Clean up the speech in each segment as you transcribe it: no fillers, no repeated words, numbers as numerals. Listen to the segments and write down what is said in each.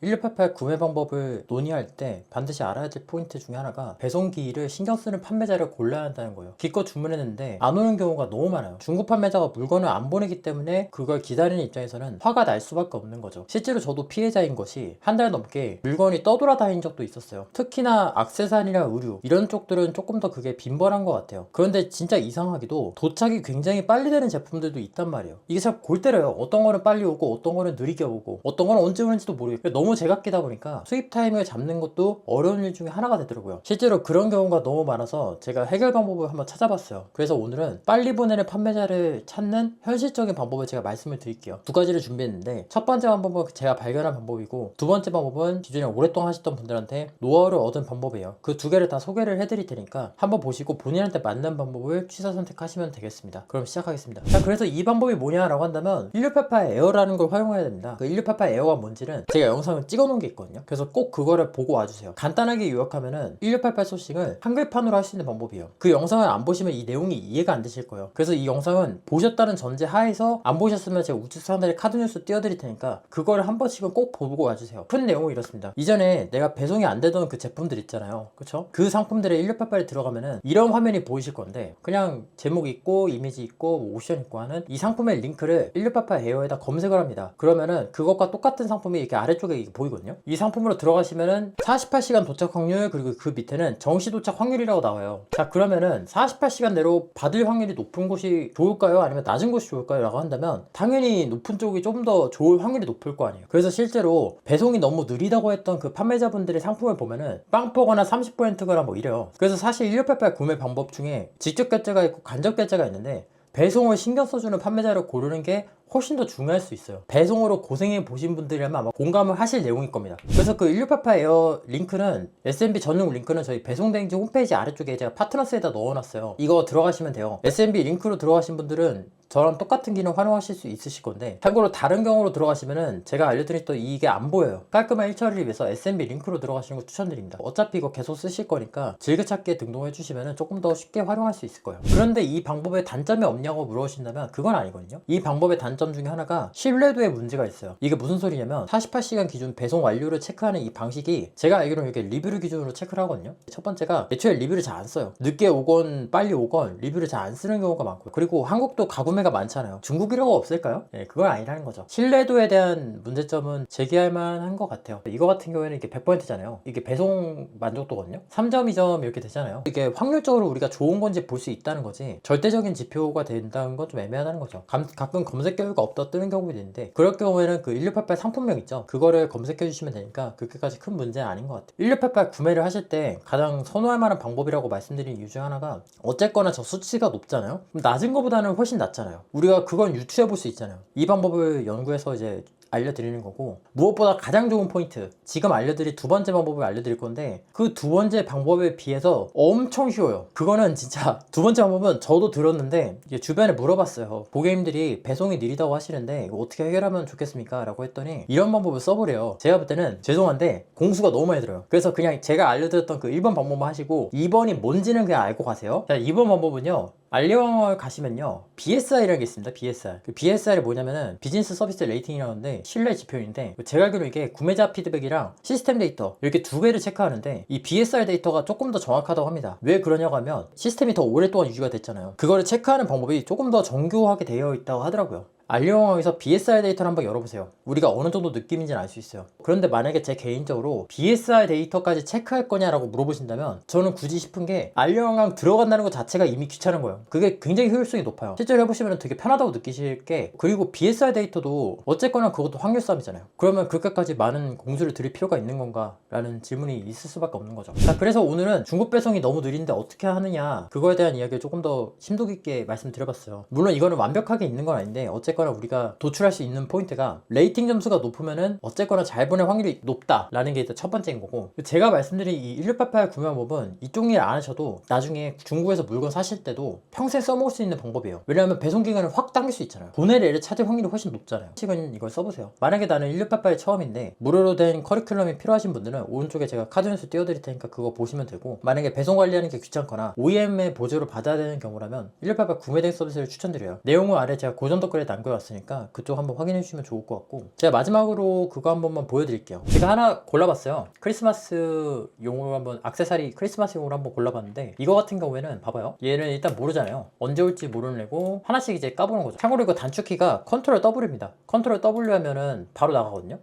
1688 구매 방법을 논의할 때 반드시 알아야 될 포인트 중에 하나가 배송기일을 신경 쓰는 판매자를 골라야 한다는 거예요. 기껏 주문했는데 안 오는 경우가 너무 많아요. 중고 판매자가 물건을 안 보내기 때문에 그걸 기다리는 입장에서는 화가 날 수밖에 없는 거죠. 실제로 저도 피해자인 것이 한 달 넘게 물건이 떠돌아다닌 적도 있었어요. 특히나 액세서리나 의류 이런 쪽들은 조금 더 그게 빈번한 것 같아요. 그런데 진짜 이상하게도 도착이 굉장히 빨리 되는 제품들도 있단 말이에요. 이게 참 골 때려요. 어떤 거는 빨리 오고 어떤 거는 느리게 오고 어떤 거는 언제 오는지도 모르겠고 너무 제각기다 보니까 수입 타이밍을 잡는 것도 어려운 일 중에 하나가 되더라고요. 실제로 그런 경우가 너무 많아서 제가 해결 방법을 한번 찾아봤어요. 그래서 오늘은 빨리 보내는 판매자를 찾는 현실적인 방법을 제가 말씀을 드릴게요. 두 가지를 준비했는데 첫 번째 방법은 제가 발견한 방법이고 두 번째 방법은 기존에 오랫동안 하셨던 분들한테 노하우를 얻은 방법이에요. 그 두 개를 다 소개를 해드릴 테니까 한번 보시고 본인한테 맞는 방법을 취사 선택하시면 되겠습니다. 그럼 시작하겠습니다. 자, 그래서 이 방법이 뭐냐라고 한다면 1688 에어라는 걸 활용해야 됩니다. 그 1688 에어가 뭔지는 제가 영상을 찍어 놓은 게 있거든요. 그래서 꼭 그거를 보고 와주세요. 간단하게 요약하면은 1688 소싱을 한글판으로 할 수 있는 방법이에요. 그 영상을 안 보시면 이 내용이 이해가 안 되실 거예요. 그래서 이 영상은 보셨다는 전제 하에서 안 보셨으면 제가 우측 상단에 카드 뉴스 띄워드릴 테니까 그거를 한 번씩은 꼭 보고 와주세요. 큰 내용은 이렇습니다. 이전에 내가 배송이 안 되던 그 제품들 있잖아요. 그쵸? 그 상품들에 1688에 들어가면은 이런 화면이 보이실 건데 그냥 제목 있고 이미지 있고 뭐 옵션 있고 하는 이 상품의 링크를 1688 에어에다 검색을 합니다. 그러면은 그것과 똑같은 상품이 이렇게 아래쪽에 보이거든요. 이 상품으로 들어가시면은 48시간 도착 확률 그리고 그 밑에는 정시 도착 확률이라고 나와요. 자, 그러면은 48시간 내로 받을 확률이 높은 곳이 좋을까요? 아니면 낮은 곳이 좋을까요? 라고 한다면 당연히 높은 쪽이 좀 더 좋을 확률이 높을 거 아니에요. 그래서 실제로 배송이 너무 느리다고 했던 그 판매자분들의 상품을 보면은 빵퍼거나 30%거나 뭐 이래요. 그래서 사실 1688 구매 방법 중에 직접 결제가 있고 간접 결제가 있는데 배송을 신경 써주는 판매자를 고르는 게 훨씬 더 중요할 수 있어요. 배송으로 고생해 보신 분들이라면 아마 공감을 하실 내용일 겁니다. 그래서 그 1688 에어 링크는 SMB 전용 링크는 저희 배송대행지 홈페이지 아래쪽에 제가 파트너스에다 넣어놨어요. 이거 들어가시면 돼요. SMB 링크로 들어가신 분들은 저랑 똑같은 기능 활용하실 수 있으실 건데 참고로 다른 경우로 들어가시면은 제가 알려드렸던 이게 안 보여요. 깔끔한 일처리를 위해서 SMB 링크로 들어가시는 거 추천드립니다. 어차피 이거 계속 쓰실 거니까 즐겨찾기에 등록해 주시면은 조금 더 쉽게 활용할 수 있을 거예요. 그런데 이 방법에 단점이 없냐고 물어보신다면 그건 아니거든요. 이 방법의 단점 중에 하나가 신뢰도에 문제가 있어요. 이게 무슨 소리냐면 48시간 기준 배송 완료를 체크하는 이 방식이 제가 알기로는 이렇게 리뷰를 기준으로 체크를 하거든요. 첫 번째가 애초에 리뷰를 잘 안 써요. 늦게 오건 빨리 오건 리뷰를 잘 안 쓰는 경우가 많고요. 그리고 한국도 가구매가 많잖아요. 중국이라고 없을까요? 네, 그건 아니라는 거죠. 신뢰도에 대한 문제점은 제기할 만한 것 같아요. 이거 같은 경우에는 이게 100%잖아요. 이게 배송 만족도거든요. 3점, 2점 이렇게 되잖아요. 이게 확률적으로 우리가 좋은 건지 볼 수 있다는 거지 절대적인 지표가 된다는 건 좀 애매하다는 거죠. 가끔 검색 결과 없다 뜨는 경우도 있는데 그럴 경우에는 그 1688 상품명 있죠. 그거를 검색해 주시면 되니까 그렇게까지 큰 문제는 아닌 것 같아요. 1688 구매를 하실 때 가장 선호할 만한 방법이라고 말씀드린 이유 중 하나가 어쨌거나 저 수치가 높잖아요. 그럼 낮은 것보다는 훨씬 낫잖아요. 우리가 그건 유추해 볼 수 있잖아요. 이 방법을 연구해서 이제 알려드리는 거고 무엇보다 가장 좋은 포인트 지금 알려드릴 두 번째 방법을 알려드릴 건데 그 두 번째 방법에 비해서 엄청 쉬워요. 그거는 진짜 두 번째 방법은 저도 들었는데 이게 주변에 물어봤어요. 고객님들이 배송이 느리다고 하시는데 이거 어떻게 해결하면 좋겠습니까? 라고 했더니 이런 방법을 써보래요. 제가 볼 때는 죄송한데 공수가 너무 많이 들어요. 그래서 그냥 제가 알려드렸던 그 1번 방법만 하시고 2번이 뭔지는 그냥 알고 가세요. 자, 2번 방법은요. 알리왕을 가시면요 BSI라는 게 있습니다. BSI. 그 BSI를 뭐냐면은 비즈니스 서비스 레이팅이라는데 신뢰 지표인데 제가 알기로 이게 구매자 피드백이랑 시스템 데이터 이렇게 두 개를 체크하는데 이 BSI 데이터가 조금 더 정확하다고 합니다. 왜 그러냐고 하면 시스템이 더 오랫동안 유지가 됐잖아요. 그거를 체크하는 방법이 조금 더 정교하게 되어 있다고 하더라고요. 알리왕에서 BSI 데이터를 한번 열어보세요. 우리가 어느 정도 느낌인지는 알 수 있어요. 그런데 만약에 제 개인적으로 BSI 데이터까지 체크할 거냐라고 물어보신다면 저는 굳이 싶은 게 알리왕 들어간다는 것 자체가 이미 귀찮은 거예요. 그게 굉장히 효율성이 높아요. 실제로 해보시면 되게 편하다고 느끼실 게 그리고 BSI 데이터도 어쨌거나 그것도 확률 싸움이잖아요. 그러면 그렇게까지 많은 공수를 들일 필요가 있는 건가? 라는 질문이 있을 수밖에 없는 거죠. 자, 그래서 오늘은 중국 배송이 너무 느린데 어떻게 하느냐 그거에 대한 이야기를 조금 더 심도 깊게 말씀드려봤어요. 물론 이거는 완벽하게 있는 건 아닌데 어쨌거나 우리가 도출할 수 있는 포인트가 레이팅 점수가 높으면은 어쨌거나 잘 보낼 확률이 높다라는 게 일단 첫 번째인 거고 제가 말씀드린 이 1688 구매 방법은 이쪽 일 안 하셔도 나중에 중국에서 물건 사실 때도 평생 써먹을 수 있는 방법이에요. 왜냐하면 배송 기간을 확 당길 수 있잖아요. 보낼 애를 찾을 확률이 훨씬 높잖아요. 지금 이걸 써보세요. 만약에 나는 1688 처음인데 무료로 된 커리큘럼이 필요하신 분들은 오른쪽에 제가 카드 뉴스 띄워드릴 테니까 그거 보시면 되고 만약에 배송 관리하는 게 귀찮거나 OEM의 보조를 받아야 되는 경우라면 1688 구매 대행 서비스를 추천드려요. 내용은 아래 제가 고정 댓글에 남겨 남겨놨으니까 그쪽 한번 확인해 주시면 좋을 것 같고, 제가 마지막으로 그거 한 번만 보여드릴게요. 제가 하나 골라봤어요. 크리스마스용으로 한번, 액세서리 크리스마스용으로 한번 골라봤는데, 이거 같은 경우에는 봐봐요. 얘는 일단 모르잖아요. 언제 올지 모르는 애고 하나씩 이제 까보는 거죠. 참고로 이거 단축키가 컨트롤 W입니다. 컨트롤 W 하면은 바로 나가거든요.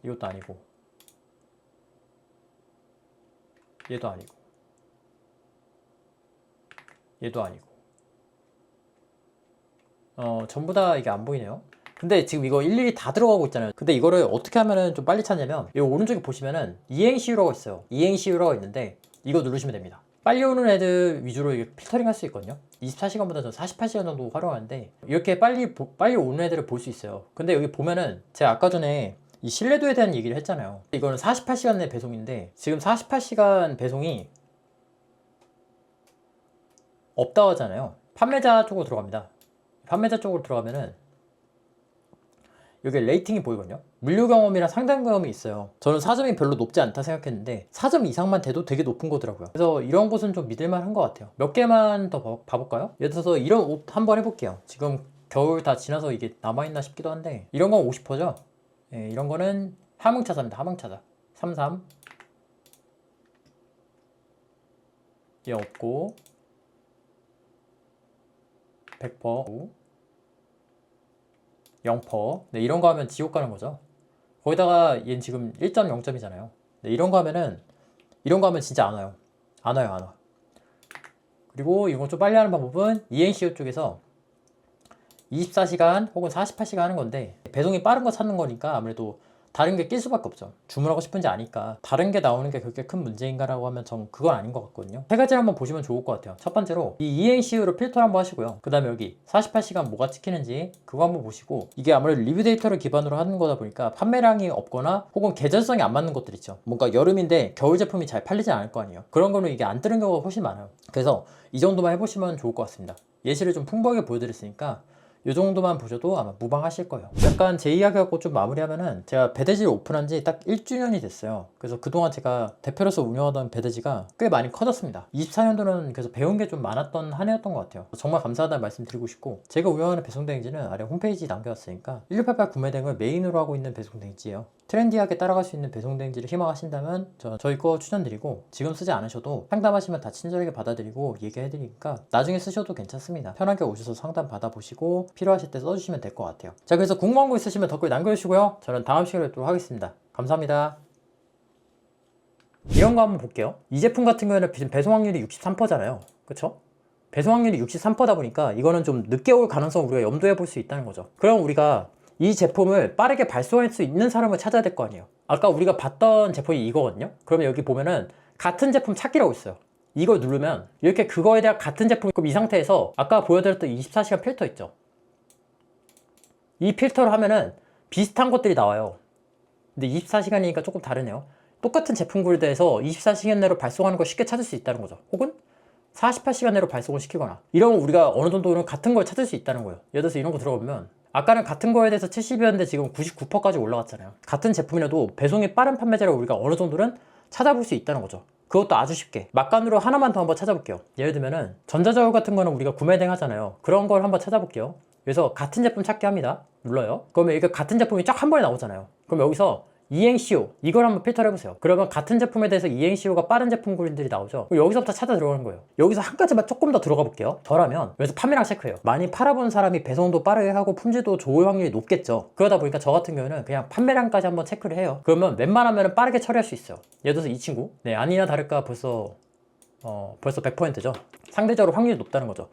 이것도 아니고, 얘도 아니고, 얘도 아니고, 전부 다 이게 안 보이네요. 근데 지금 이거 일일이 다 들어가고 있잖아요. 근데 이거를 어떻게 하면은 좀 빨리 찾냐면, 이 오른쪽에 보시면은 이행시유라고 있어요. 이행시유라고 있는데 이거 누르시면 됩니다. 빨리 오는 애들 위주로 이게 필터링 할 수 있거든요. 24시간보다 전 48시간 정도 활용하는데, 이렇게 빨리 오는 애들을 볼 수 있어요. 근데 여기 보면은 제가 아까 전에 이 신뢰도에 대한 얘기를 했잖아요. 이거는 48시간 내 배송인데, 지금 48시간 배송이 없다고 하잖아요. 판매자 쪽으로 들어갑니다. 판매자 쪽으로 들어가면은 여기 레이팅이 보이거든요. 물류 경험이랑 상담 경험이 있어요. 저는 4점이 별로 높지 않다 생각했는데 4점 이상만 돼도 되게 높은 거더라고요. 그래서 이런 곳은 좀 믿을만 한 것 같아요. 몇 개만 더 봐볼까요? 예를 들어서 이런 옷 한번 해볼게요. 지금 겨울 다 지나서 이게 남아있나 싶기도 한데, 이런 건 50%죠? 예, 이런 거는 하몽차사입니다. 하몽차사 33. 얘 없고 100%, 0%. 네, 이런 거 하면 지옥 가는 거죠. 거기다가 얘는 지금 1.0점이잖아요. 네, 이런 거 하면 진짜 안 와요. 안 와. 그리고 이거 좀 빨리 하는 방법은 이행시오 쪽에서 24시간 혹은 48시간 하는 건데, 배송이 빠른 거 찾는 거니까 아무래도 다른 게 낄 수밖에 없죠. 주문하고 싶은지 아니까. 다른 게 나오는 게 그렇게 큰 문제인가라고 하면 전 그건 아닌 것 같거든요. 세 가지를 한번 보시면 좋을 것 같아요. 첫 번째로 이 이행시유로 필터 한번 하시고요. 그 다음에 여기 48시간 뭐가 찍히는지 그거 한번 보시고, 이게 아무래도 리뷰 데이터를 기반으로 하는 거다 보니까 판매량이 없거나 혹은 계절성이 안 맞는 것들 있죠. 뭔가 여름인데 겨울 제품이 잘 팔리지 않을 거 아니에요. 그런 거는 이게 안 뜨는 경우가 훨씬 많아요. 그래서 이 정도만 해보시면 좋을 것 같습니다. 예시를 좀 풍부하게 보여드렸으니까 이 정도만 보셔도 아마 무방하실 거예요. 약간 제 이야기 갖고 좀 마무리하면은, 제가 배대지를 오픈한 지 딱 1주년이 됐어요. 그래서 그동안 제가 대표로서 운영하던 배대지가 꽤 많이 커졌습니다. 24년도는 그래서 배운 게 좀 많았던 한 해였던 것 같아요. 정말 감사하다는 말씀 드리고 싶고, 제가 운영하는 배송대행지는 아래 홈페이지 남겨왔으니까 1688 구매대행을 메인으로 하고 있는 배송대행지예요. 트렌디하게 따라갈 수 있는 배송대행지를 희망하신다면 저희 거 추천드리고, 지금 쓰지 않으셔도 상담하시면 다 친절하게 받아드리고 얘기해드리니까 나중에 쓰셔도 괜찮습니다. 편하게 오셔서 상담 받아보시고 필요하실 때 써주시면 될 것 같아요. 자, 그래서 궁금한 거 있으시면 댓글 남겨주시고요. 저는 다음 시간에 뵙도록 하겠습니다. 감사합니다. 이런 거 한번 볼게요. 이 제품 같은 경우에는 지금 배송 확률이 63%잖아요. 그쵸? 배송 확률이 63%다 보니까 이거는 좀 늦게 올 가능성 우리가 염두해 볼 수 있다는 거죠. 그럼 우리가 이 제품을 빠르게 발송할 수 있는 사람을 찾아야 될 거 아니에요. 아까 우리가 봤던 제품이 이거거든요. 그러면 여기 보면은 같은 제품 찾기라고 있어요. 이걸 누르면 이렇게 그거에 대한 같은 제품, 그럼 이 상태에서 아까 보여드렸던 24시간 필터 있죠. 이 필터를 하면은 비슷한 것들이 나와요. 근데 24시간이니까 조금 다르네요. 똑같은 제품군에 대해서 24시간 내로 발송하는 걸 쉽게 찾을 수 있다는 거죠. 혹은 48시간 내로 발송을 시키거나, 이러면 우리가 어느 정도는 같은 걸 찾을 수 있다는 거예요. 예를 들어서 이런 거 들어보면, 아까는 같은 거에 대해서 70이었는데 지금 99%까지 올라갔잖아요. 같은 제품이라도 배송이 빠른 판매자를 우리가 어느 정도는 찾아볼 수 있다는 거죠. 그것도 아주 쉽게. 막간으로 하나만 더 한번 찾아볼게요. 예를 들면은 전자저울 같은 거는 우리가 구매 대행 하잖아요. 그런 걸 한번 찾아볼게요. 그래서 같은 제품 찾기 합니다. 눌러요. 그러면 이게 같은 제품이 쫙 한 번에 나오잖아요. 그럼 여기서 이행시효, 이걸 한번 필터를 해보세요. 그러면 같은 제품에 대해서 이행시효가 빠른 제품군들이 나오죠. 여기서부터 찾아 들어가는 거예요. 여기서 한 가지만 조금 더 들어가 볼게요. 저라면 여기서 판매량 체크해요. 많이 팔아본 사람이 배송도 빠르게 하고 품질도 좋을 확률이 높겠죠. 그러다 보니까 저 같은 경우는 그냥 판매량까지 한번 체크를 해요. 그러면 웬만하면 빠르게 처리할 수 있어요. 예를 들어서 이 친구, 네, 아니나 다를까 벌써 100%죠. 상대적으로 확률이 높다는 거죠.